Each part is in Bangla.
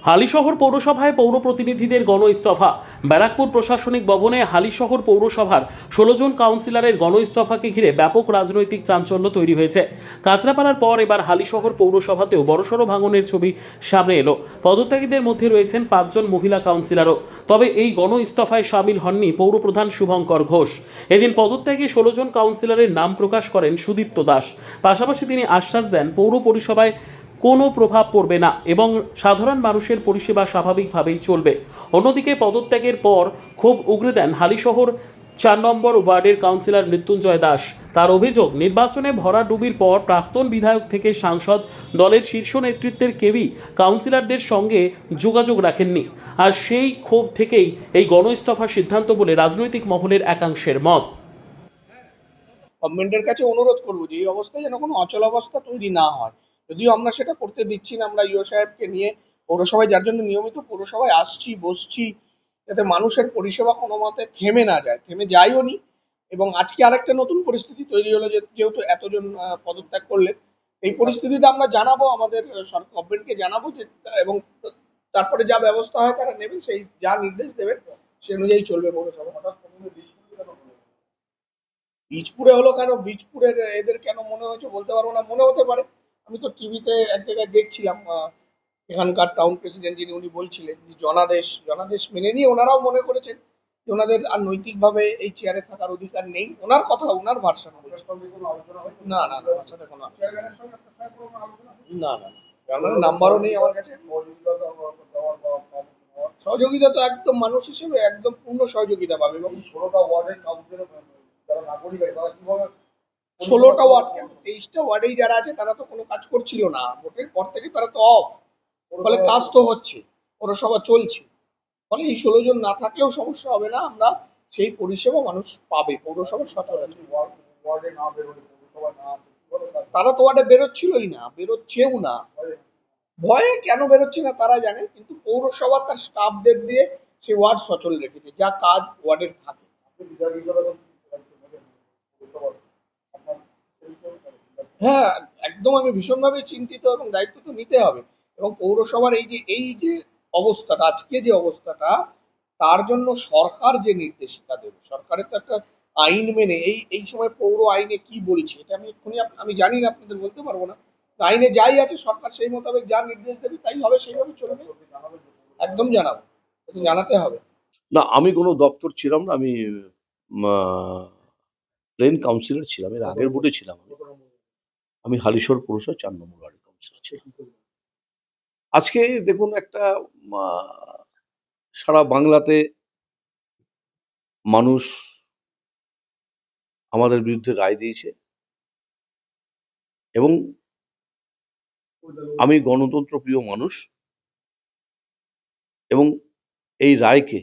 হালিশহর পৌরসভায় পৌর প্রতিনিধিদের গণ ইস্তফা। ব্যারাকপুর প্রশাসনিক ভবনে হালিশহর পৌরসভার 16 জন কাউন্সিলরের গণ ইস্তফাকে ঘিরে ব্যাপক রাজনৈতিক চাঞ্চল্য তৈরি হয়েছে। কাঁচরাপাড়ার পর এবার হালিশহর পৌরসভাতেও বড়সড় ভাঙনের ছবি সামনে এলো। পদত্যাগীদের মধ্যে রয়েছেন 5 জন মহিলা কাউন্সিলরও। তবে এই গণ ইস্তফায় সামিল হননি পৌরপ্রধান শুভঙ্কর ঘোষ। এদিন পদত্যাগী 16 জন কাউন্সিলরের নাম প্রকাশ করেন সুদীপ্ত দাস। পাশাপাশি তিনি আশ্বাস দেন পৌর পরিষেবায় কোনো প্রভাব পড়বে না এবং সাধারণ মানুষের পরিষেবা স্বাভাবিকভাবেই চলবে। অন্যদিকে পদত্যাগের পর ক্ষোভ উগরে দেন হালিশহর 4 নম্বর ওয়ার্ডের কাউন্সিলর মৃত্যুঞ্জয় দাস। তার অভিযোগ, নির্বাচনে ভরাডুবির পর প্রাক্তন বিধায়ক থেকে সাংসদ দলের শীর্ষ নেতৃত্বের কেউই কাউন্সিলরদের সঙ্গে যোগাযোগ রাখেননি। আর সেই ক্ষোভ থেকেই এই গণ ইস্তফার সিদ্ধান্ত বলে রাজনৈতিক মহলের একাংশের মত। গভর্নমেন্টের কাছে অনুরোধ করবো যে এই অবস্থায় যেন কোনো অচলাবস্থা তৈরি না হয়। যদিও আমরা সেটা করতে দিচ্ছি না, আমরা ইও সাহেবকে নিয়ে পৌরসভায়, যার জন্য নিয়মিত পৌরসভায় আসছি, বসছি, যাতে মানুষের পরিষেবা কোনো মতে থেমে না যায়, থেমে যায়ও নি। এবং আজকে আরেকটা নতুন পরিস্থিতি তৈরি হলো, যেহেতু এতজন পদত্যাগ করলেন, এই পরিস্থিতিতে আমরা জানাবো আমাদের গভর্নমেন্টকে জানাবো যে, এবং তারপরে যা ব্যবস্থা হয় তারা নেবেন, সেই যা নির্দেশ দেবেন সে অনুযায়ী চলবে পৌরসভা। বীজপুরে হলো কেন, বীজপুরের এদের কেন মনে হয়েছে বলতে পারবো না, মনে হতে পারে। আমি তো টিভিতে এক জায়গায় দেখছিলাম, এখানকার টাউন প্রেসিডেন্ট যিনি, উনি বলছিলেন যে জনাদেশ মেনে নিয়ে ওনারাও মনে করেছেন যে ওনাদের আর নৈতিকভাবে এই চেয়ারে থাকার অধিকার নেই। ওনার কথা, ওনার ভার্সন বলছে। না না না, ওর সাথে কোনো না না না, নাম্বারও নেই আমার কাছে। সহযোগিতা তো একদম মানুষ হিসেবে একদম পূর্ণ সহযোগিতা পাবে। এবং 16টা ওয়ার্ডের কাউন্সিলর, 16টা ওয়ার্ড কেন, 23টা ওয়ার্ডেই যারা আছে তারা তো কোনো কাজ করছিল না, ভোটের পর থেকে তারা তো অফ। ফলে কাজ তো হচ্ছে, পৌরসভা চলছে। ফলে এই 16 জন না থাকলেও সমস্যা হবে না, আমরা সেই পরিষেবা মানুষ পাবে, পৌরসভা সচল আছে। তারা তো ওয়ার্ডে বেরোচ্ছিলই না, বেরোচ্ছেও না। ভয়ে কেন বেরোচ্ছে না তারা জানে, কিন্তু পৌরসভা তার স্টাফদের দিয়ে সেই ওয়ার্ড সচল রেখেছে, যা কাজ ওয়ার্ডের থাকে। হ্যাঁ, একদম আমি ভীষণভাবে চিন্তিত, এবং দায়িত্ব তো নিতে হবে। এবং পৌরসভার এই যে অবস্থাটা, আজকে যে অবস্থাটা, তার জন্য সরকার যে নির্দেশিকা দেবে, সরকারের তো একটা আইন মেনে, এই সময় পৌর আইনে কি বলছে এটা আমি এক্ষুনি আমি জানি না, আপনাদের বলতে পারবো না। আইনে যাই আছে সরকার সেই মোতাবেক যা নির্দেশ দেবে তাই হবে, সেইভাবে চলবে। একদম জানাবো, একটু জানাতে হবে। না, আমি কোনো দপ্তর ছিলাম না। আমি প্লেন কাউন্সিলর ছিলাম, এর আগের ভোটে ছিলাম। আমি হালিশহর পৌরসভা 4 নম্বর ওয়ার্ডের কাউন্সিলর ছিলাম। আজকে দেখুন, একটা সারা বাংলাতে মানুষ আমাদের বিরুদ্ধে রায় দিয়েছে, এবং আমি গণতন্ত্র প্রিয় মানুষ, এবং এই রায়কে,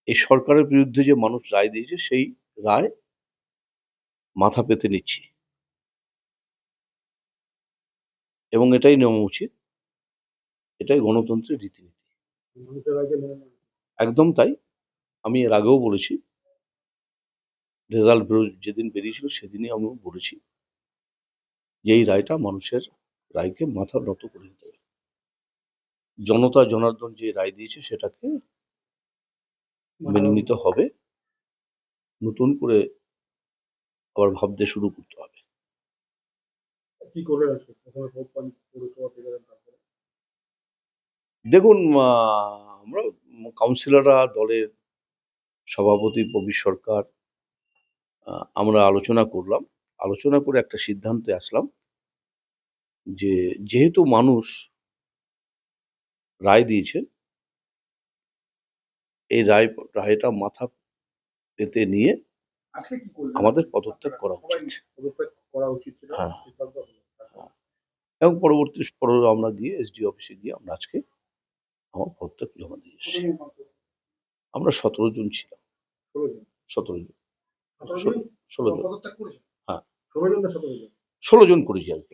এই সরকারের বিরুদ্ধে যে মানুষ রায় দিয়েছে সেই রায় মাথা পেতে নিচ্ছি, এবং এটাই নেওয়া উচিত, এটাই গণতন্ত্রের রীতিনীতি। একদম তাই। আমি এর আগেও বলেছি, রেজাল্ট যেদিন বেরিয়েছিল সেদিনই আমি বলেছি যে এই রায়টা, মানুষের রায়কে মাথা নত করে দিতে হবে। জনতা জনার্দন যে রায় দিয়েছে সেটাকে মেনে নিতে হবে, নতুন করে আবার ভাবতে শুরু করতে হবে। দেখুন, আমরা কাউন্সিলররা, দলের সভাপতি প্রবীর সরকার, আমরা আলোচনা করলাম। আলোচনা করে একটা সিদ্ধান্তে আসলাম যে, যেহেতু মানুষ রায় দিয়েছেন, এই রায়টা মাথা পেতে নিয়ে আমাদের পদত্যাগ করা উচিত। হ্যাঁ, এবং পরবর্তী আমরা গিয়ে এসডি অফিসে গিয়ে আমরা আজকে আমার পদত্যাগ জমা দিয়ে এসেছি। আমরা 17 জন ছিলাম। 17 জন। 16 জন। হ্যাঁ, 16 জন করেছি আর কি।